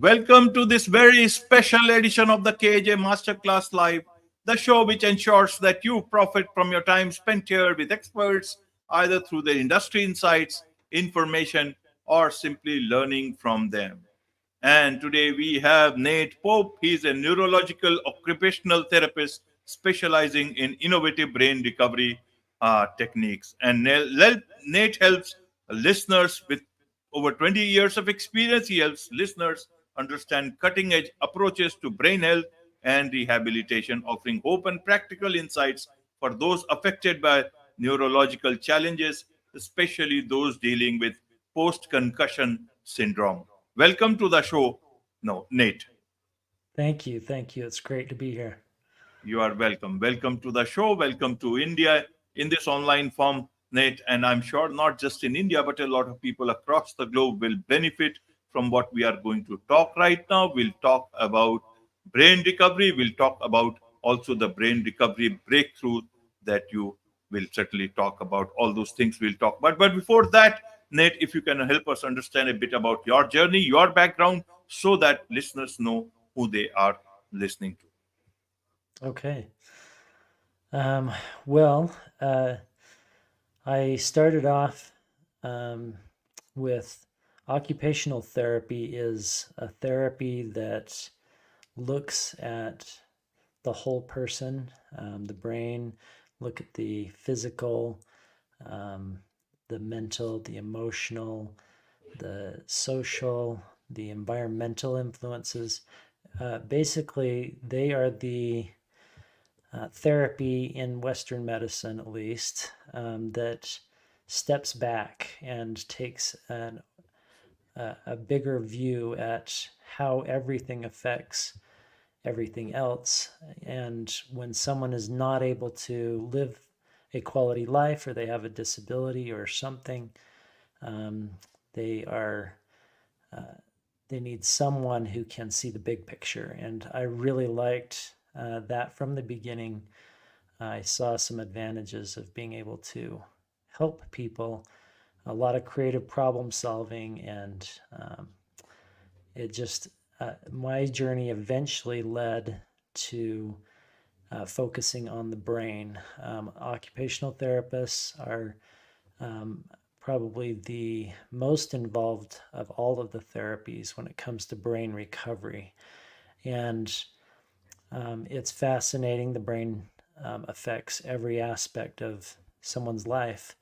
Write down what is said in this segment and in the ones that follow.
Welcome to this very special edition of the KJ Masterclass Live, the show which ensures that you profit from your time spent here with experts, either through their industry insights, information, or simply learning from them. And today we have Nate Pope. He's a neurological occupational therapist specializing in innovative brain recovery techniques. And Nate helps listeners with over 20 years of experience. He helps listeners understand cutting edge approaches to brain health and rehabilitation, offering hope and practical insights for those affected by neurological challenges, especially those dealing with post concussion syndrome. Welcome to the show, no, Nate. Thank you. Thank you. It's great to be here. You are welcome. Welcome to the show. Welcome to India in this online form, Nate. And I'm sure not just in India, but a lot of people across the globe will benefit from what we are going to talk right now. We'll talk about brain recovery. We'll talk about also the brain recovery breakthrough that you will certainly talk about. All those things we'll talk about. But before that, Nate, if you can help us understand a bit about your journey, your background, so that listeners know who they are listening to. Okay. Um, well, I started off um, with occupational therapy is a therapy that looks at the whole person, the brain, look at the physical, um, the mental, the emotional, the social, the environmental influences. Basically, they are the therapy in Western medicine, at least, that steps back and takes a bigger view at how everything affects everything else. And when someone is not able to live a quality life, or they have a disability or something, um, they are they need someone who can see the big picture. And I really liked that from the beginning. I saw some advantages of being able to help people, a lot of creative problem solving, and it just, my journey eventually led to focusing on the brain. Occupational therapists are um, probably the most involved of all of the therapies when it comes to brain recovery. And it's fascinating. The brain affects every aspect of someone's life,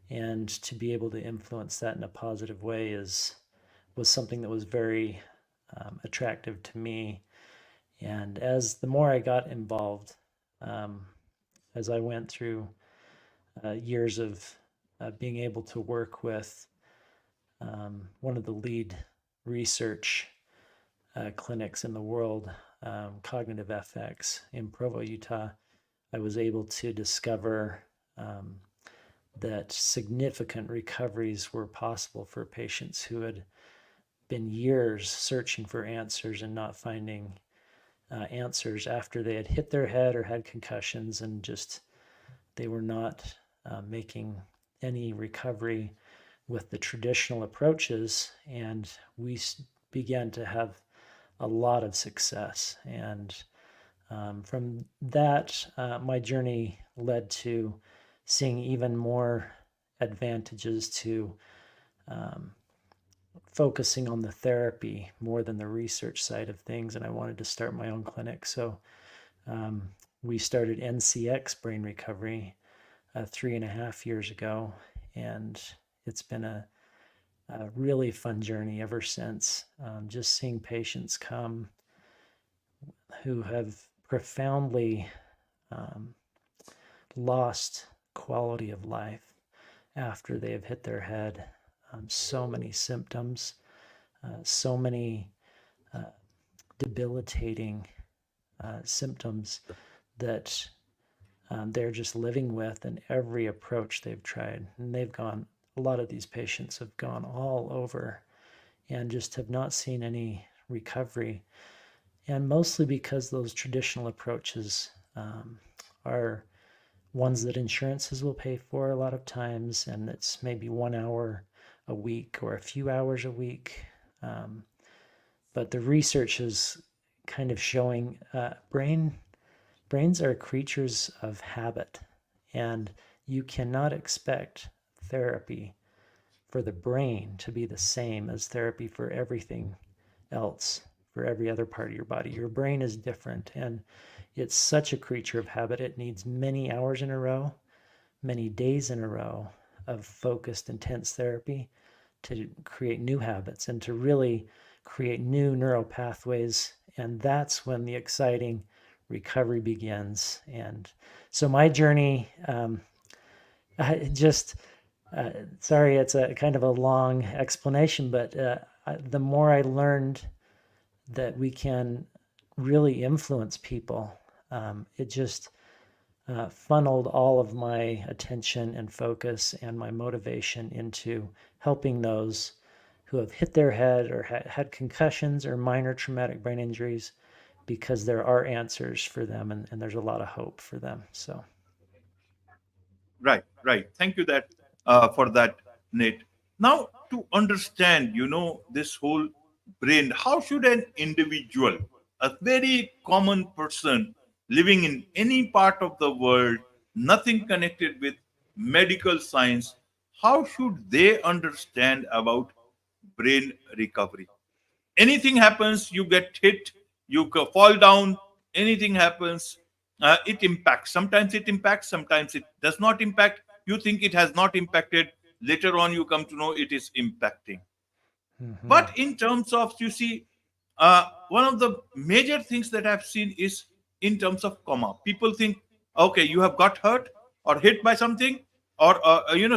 and to be able to influence that in a positive way was something that was very attractive to me. And as the more I got involved, um, as I went through years of being able to work with one of the lead research clinics in the world, Cognitive FX in Provo, Utah, I was able to discover that significant recoveries were possible for patients who had been years searching for answers and not finding answers after they had hit their head or had concussions, and just they were not making any recovery with the traditional approaches. And we began to have a lot of success. And from that, my journey led to seeing even more advantages to um, focusing on the therapy more than the research side of things. And I wanted to start my own clinic. So um, we started NCX Brain Recovery 3.5 years ago. And it's been a really fun journey ever since. Just seeing patients come who have profoundly um, lost quality of life after they have hit their head. So many symptoms, so many uh, debilitating symptoms that they're just living with, and every approach they've tried. And a lot of these patients have gone all over and just have not seen any recovery. And mostly because those traditional approaches are ones that insurances will pay for a lot of times, and it's maybe 1 hour a week or a few hours a week. Um, but the research is kind of showing brains are creatures of habit, and you cannot expect therapy for the brain to be the same as therapy for everything else, for every other part of your body. Your brain is different, and it's such a creature of habit. It needs many hours in a row, many days in a row of focused, intense therapy to create new habits and to really create new neural pathways. And that's when the exciting recovery begins. And so my journey, I just, sorry, it's a kind of a long explanation, but the more I learned that we can really influence people, it just funneled all of my attention and focus and my motivation into helping those who have hit their head or had concussions or minor traumatic brain injuries, because there are answers for them, and there's a lot of hope for them. So, Right, right. Thank you that for that, Nate. Now, to understand, this whole brain, how should an individual, a very common person living in any part of the world, nothing connected with medical science, how should they understand about brain recovery? Anything happens, you get hit, you fall down, anything happens, it impacts. Sometimes it impacts, sometimes it does not impact. You think it has not impacted, later on you come to know it is impacting. mm-hmm. But in terms of, you see, one of the major things that I've seen is in terms of coma. People think, okay, you have got hurt or hit by something, or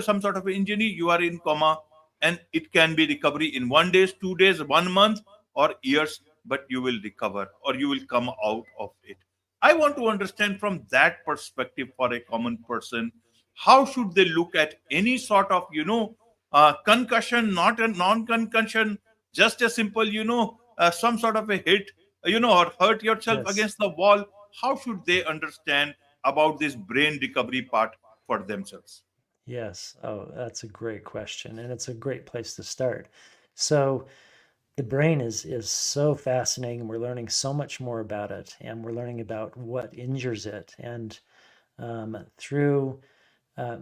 some sort of injury, you are in coma, and it can be recovery in 1 day, 2 days, 1 month, or years, but you will recover or you will come out of it. I want to understand from that perspective for a common person, how should they look at any sort of, concussion, not a non-concussion, just a simple, some sort of a hit, or hurt yourself Yes. against the wall. How should they understand about this brain recovery part for themselves? Yes. Oh, that's a great question, and it's a great place to start. So, the brain is so fascinating. We're learning so much more about it, and we're learning about what injures it. And through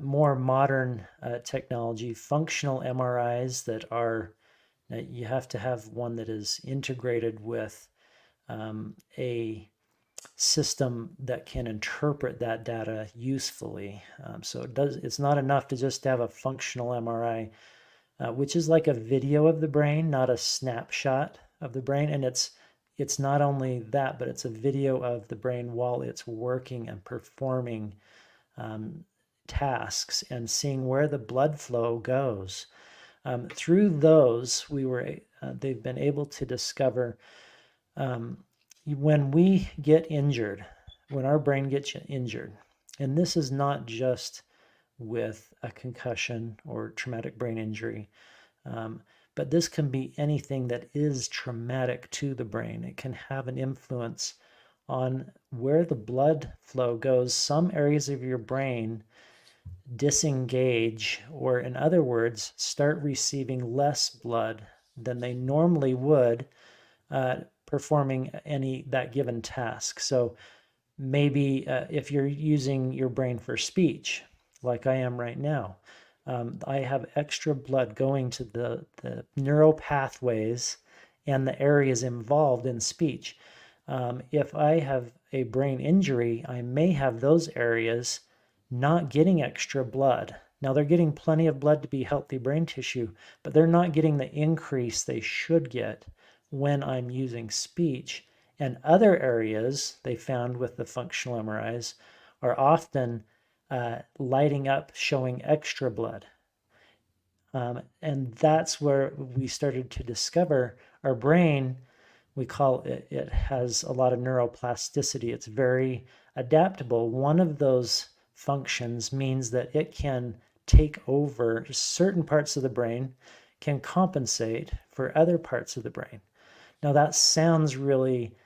more modern technology, functional MRIs that are, you have to have one that is integrated with a system that can interpret that data usefully. So it's not enough to just have a functional MRI, which is like a video of the brain, not a snapshot of the brain. And it's not only that, but it's a video of the brain while it's working and performing um, tasks and seeing where the blood flow goes. Through those, they've been able to discover um, when we get injured, when our brain gets injured, and this is not just with a concussion or traumatic brain injury, um, but this can be anything that is traumatic to the brain. It can have an influence on where the blood flow goes. Some areas of your brain disengage, or in other words, start receiving less blood than they normally would, performing any that given task. So maybe if you're using your brain for speech, like I am right now, I have extra blood going to the neural pathways and the areas involved in speech. If I have a brain injury, I may have those areas not getting extra blood. Now, they're getting plenty of blood to be healthy brain tissue, but they're not getting the increase they should get when I'm using speech. And other areas they found with the functional MRIs are often lighting up, showing extra blood. And that's where we started to discover our brain. We call it, it has a lot of neuroplasticity. It's very adaptable. One of those functions means that it can take over certain parts of the brain, can compensate for other parts of the brain. Now, that sounds really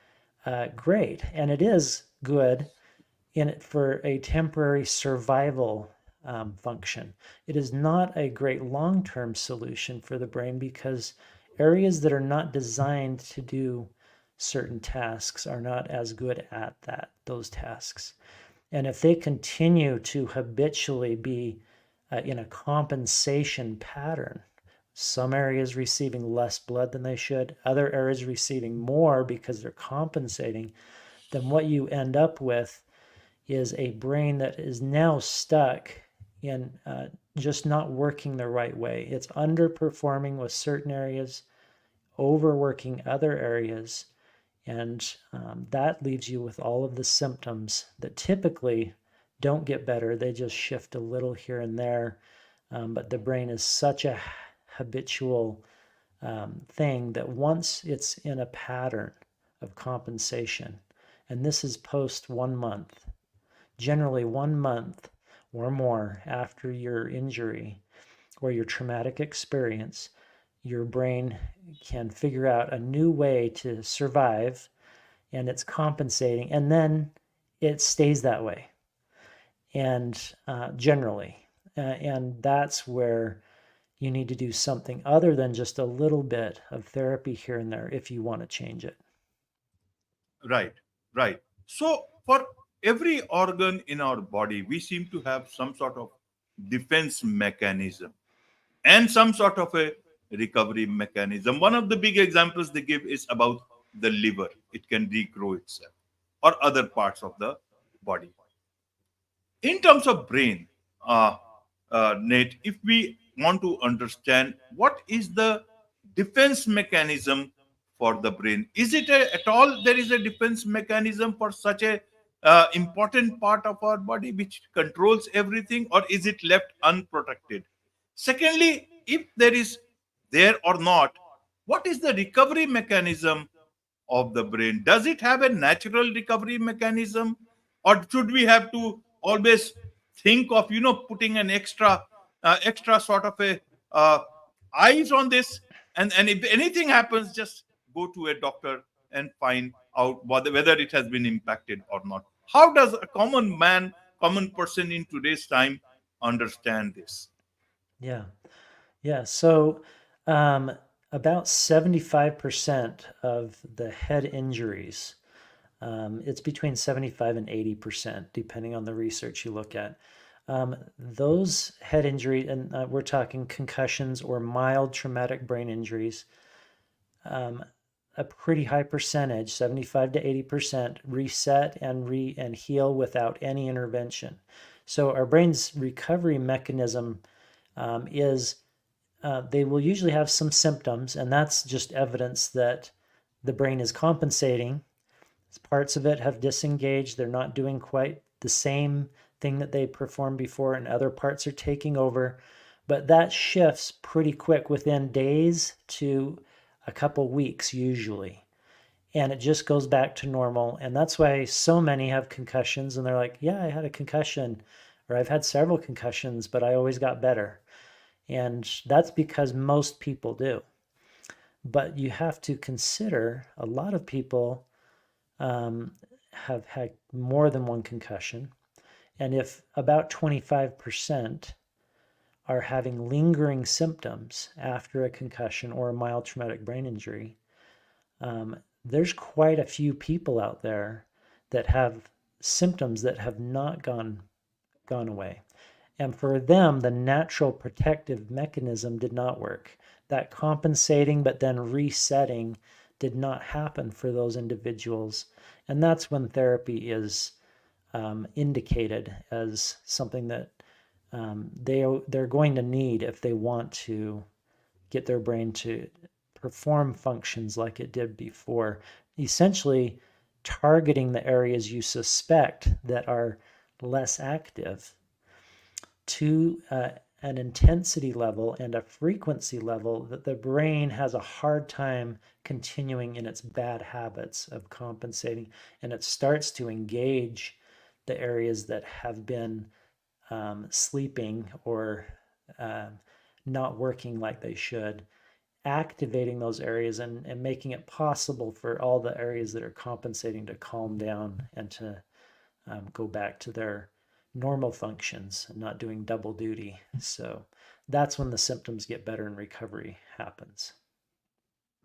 great, and it is good in it for a temporary survival function. It is not a great long term solution for the brain, because areas that are not designed to do certain tasks are not as good at those tasks. And if they continue to habitually be in a compensation pattern, some areas receiving less blood than they should, other areas receiving more because they're compensating, then what you end up with is a brain that is now stuck in just not working the right way. It's underperforming with certain areas, overworking other areas, and that leaves you with all of the symptoms that typically don't get better. They just shift a little here and there. But the brain is such a habitual thing that once it's in a pattern of compensation, and this is post 1 month, generally 1 month or more after your injury or your traumatic experience, your brain can figure out a new way to survive, and it's compensating, and then it stays that way. And generally, and that's where you need to do something other than just a little bit of therapy here and there if you want to change it. Right, right. So, for every organ in our body, we seem to have some sort of defense mechanism and some sort of a recovery mechanism. One of the big examples they give is about the liver. It can regrow itself, or other parts of the body. In terms of brain, uh, Nate, if we want to understand what is the defense mechanism for the brain, is it at all there is a defense mechanism for such a important part of our body which controls everything, or is it left unprotected? Secondly, if there is there or not, what is the recovery mechanism of the brain? Does it have a natural recovery mechanism, or should we have to always think of putting an extra sort of a uh, eyes on this, and if anything happens, just go to a doctor and find out whether it has been impacted or not? How does a common person in today's time understand this? Yeah. Yeah. So um, about 75% of the head injuries, it's between 75 and 80%, depending on the research you look at. Those head injuries, and we're talking concussions or mild traumatic brain injuries, a pretty high percentage, 75 to 80%, reset and heal without any intervention. So our brain's recovery mechanism is they will usually have some symptoms, and that's just evidence that the brain is compensating. Parts of it have disengaged. They're not doing quite the same thing that they performed before, and other parts are taking over. But that shifts pretty quick within days to a couple weeks usually. And it just goes back to normal. And that's why so many have concussions and they're like, yeah, I had a concussion, or I've had several concussions, but I always got better. And that's because most people do. But you have to consider a lot of people have had more than one concussion. And if about 25% are having lingering symptoms after a concussion or a mild traumatic brain injury, there's quite a few people out there that have symptoms that have not gone away. And for them, the natural protective mechanism did not work. That compensating but then resetting did not happen for those individuals. And that's when therapy is indicated as something that they're going to need if they want to get their brain to perform functions like it did before. Essentially, targeting the areas you suspect that are less active to an intensity level and a frequency level that the brain has a hard time continuing in its bad habits of compensating, and it starts to engage the areas that have been sleeping or not working like they should, activating those areas and making it possible for all the areas that are compensating to calm down and to go back to their normal functions and not doing double duty. So that's when the symptoms get better and recovery happens.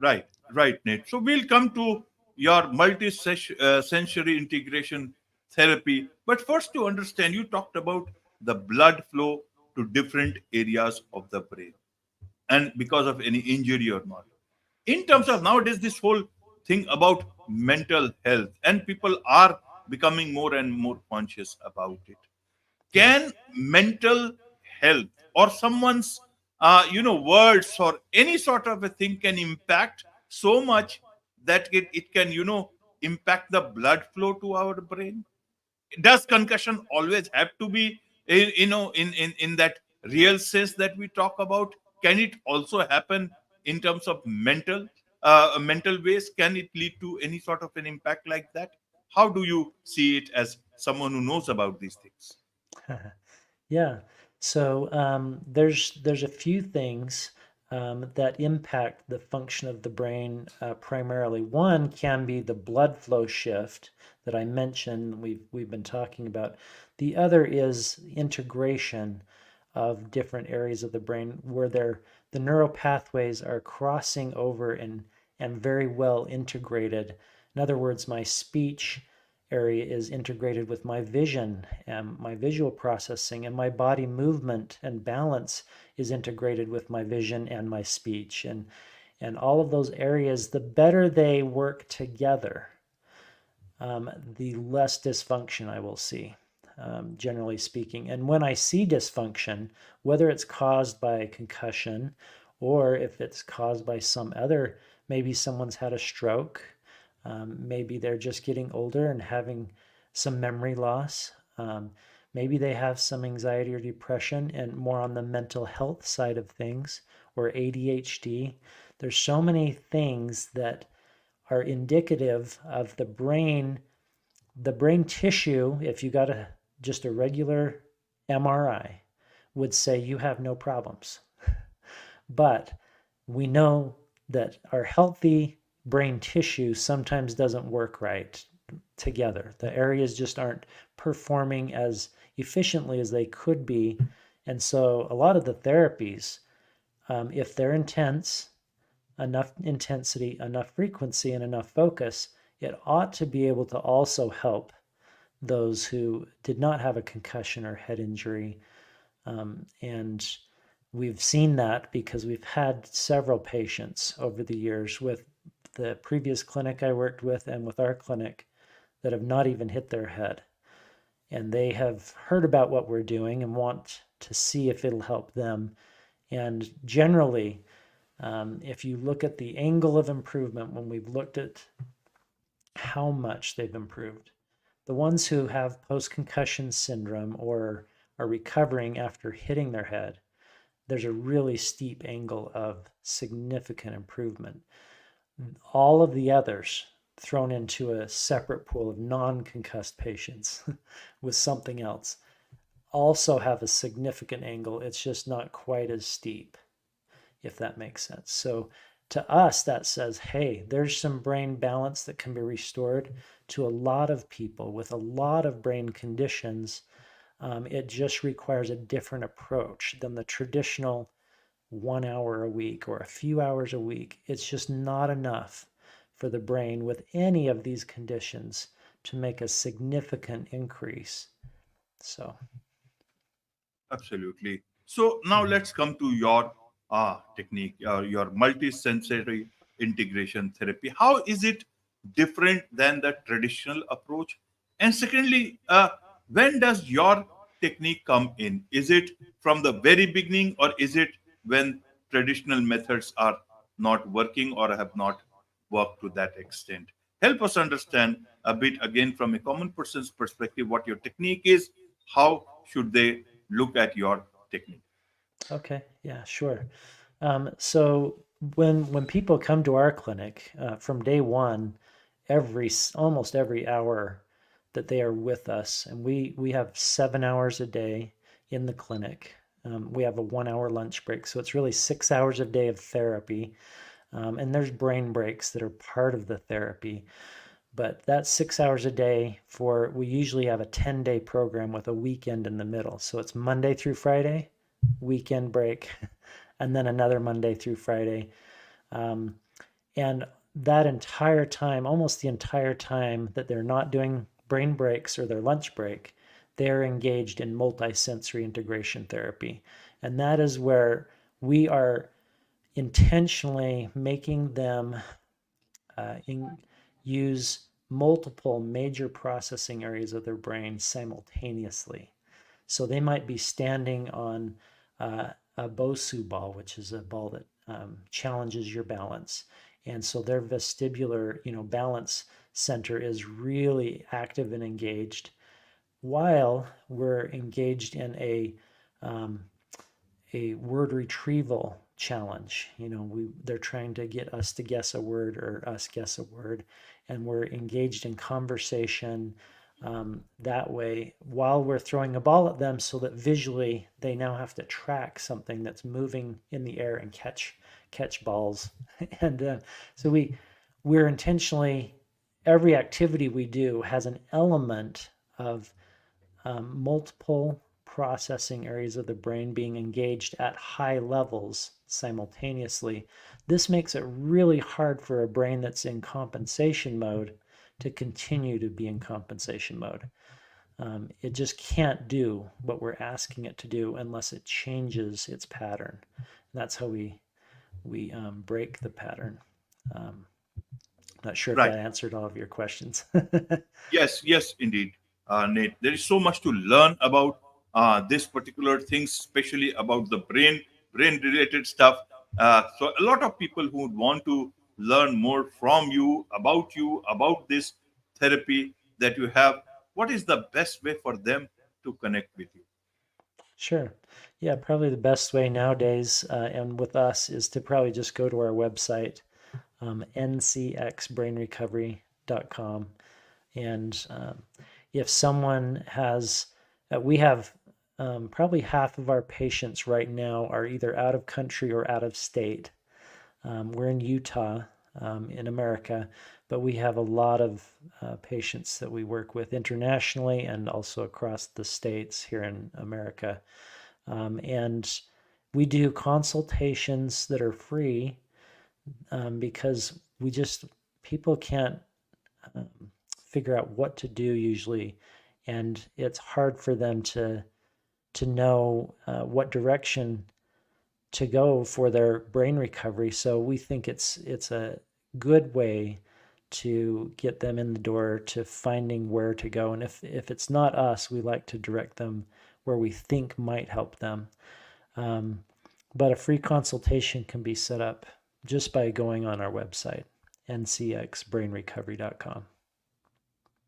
Right, right, Nate. So we'll come to your multi-sensory integration therapy. But first, to understand, you talked about the blood flow to different areas of the brain, and because of any injury or not. In terms of Yes. nowadays, this whole thing about mental health, and people are becoming more and more conscious about it. Can Yes. mental health or someone's words or any sort of a thing can impact so much that it can impact the blood flow to our brain? Does concussion always have to be in that real sense that we talk about? Can it also happen in terms of mental ways? Can it lead to any sort of an impact like that? How do you see it as someone who knows about these things? Yeah. So there's a few things that impact the function of the brain primarily. One can be the blood flow shift that I mentioned. We've been talking about. The other is integration of different areas of the brain where the neural pathways are crossing over and very well integrated. In other words, my speech area is integrated with my vision and my visual processing, and my body movement and balance is integrated with my vision and my speech. And all of those areas, the better they work together, the less dysfunction I will see, generally speaking. And when I see dysfunction, whether it's caused by concussion or if it's caused by some other, maybe someone's had a stroke, maybe they're just getting older and having some memory loss. Maybe they have some anxiety or depression and more on the mental health side of things, or ADHD. There's so many things that are indicative of the brain tissue. If you got just a regular MRI, would say you have no problems. But we know that our healthy brain tissue sometimes doesn't work right together. The areas just aren't performing as efficiently as they could be. And so a lot of the therapies, if they're intense, enough intensity, enough frequency, and enough focus, it ought to be able to also help those who did not have a concussion or head injury. And we've seen that because we've had several patients over the years with the previous clinic I worked with and with our clinic that have not even hit their head. And they have heard about what we're doing and want to see if it'll help them. And generally, if you look at the angle of improvement, when we've looked at how much they've improved, the ones who have post concussion syndrome or are recovering after hitting their head, there's a really steep angle of significant improvement. All of the others thrown into a separate pool of non-concussed patients with something else also have a significant angle. It's just not quite as steep, if that makes sense. So to us, that says, hey, there's some brain balance that can be restored to a lot of people with a lot of brain conditions. It just requires a different approach than the traditional 1 hour a week or a few hours a week. It's just not enough for the brain with any of these conditions to make a significant increase. So, Absolutely. So now mhm. let's come to your technique, your multi-sensory integration therapy. How is it different than the traditional approach? And secondly, when does your technique come in? Is it from the very beginning, or is it when traditional methods are not working or have not worked to that extent? Help us understand a bit again from a common person's perspective what your technique is. How should they look at your technique? Okay, yeah, sure. So when people come to our clinic from day one, almost every hour that they are with us, and we have 7 hours a day in the clinic. We have a 1 hour lunch break, so it's really 6 hours a day of therapy. And there's brain breaks that are part of the therapy. But that's 6 hours a day we usually have a 10-day program with a weekend in the middle. So it's Monday through Friday, weekend break, and then another Monday through Friday. Um, And that entire time, almost the entire time that they're not doing brain breaks or their lunch break, they're engaged in multisensory integration therapy. And that is where we are intentionally making them use multiple major processing areas of their brain simultaneously. So they might be standing on a Bosu ball, which is a ball that challenges your balance. And so their vestibular, balance center is really active and engaged while we're engaged in a word retrieval challenge. They're trying to get us to guess a word or us guess a word, and we're engaged in conversation that way while we're throwing a ball at them, so that visually they now have to track something that's moving in the air and catch balls. And so we're intentionally, every activity we do has an element of multiple processing areas of the brain being engaged at high levels simultaneously. This makes it really hard for a brain that's in compensation mode to continue to be in compensation mode. It just can't do what we're asking it to do unless it changes its pattern. And that's how we break the pattern. Not sure if Right. that answered all of your questions. Yes, indeed, Nate. There is so much to learn about this particular thing, especially about the brain-related stuff. So a lot of people who would want to learn more from you, about this therapy that you have. What is the best way for them to connect with you? Sure. Yeah, probably the best way nowadays, and with us, is to probably just go to our website, ncxbrainrecovery.com. And if someone has, we have probably half of our patients right now are either out of country or out of state. We're in Utah, in America, but we have a lot of patients that we work with internationally and also across the states here in America. And we do consultations that are free because people can't figure out what to do usually, and it's hard for them to know what direction to go for their brain recovery. So we think it's a good way to get them in the door to finding where to go. And if it's not us, we like to direct them where we think might help them. But a free consultation can be set up just by going on our website, ncxbrainrecovery.com.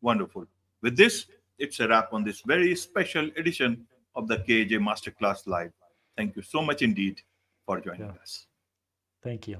Wonderful. With this, it's a wrap on this very special edition of the KJ Masterclass Live. Thank you so much indeed for joining Yeah. us. Thank you.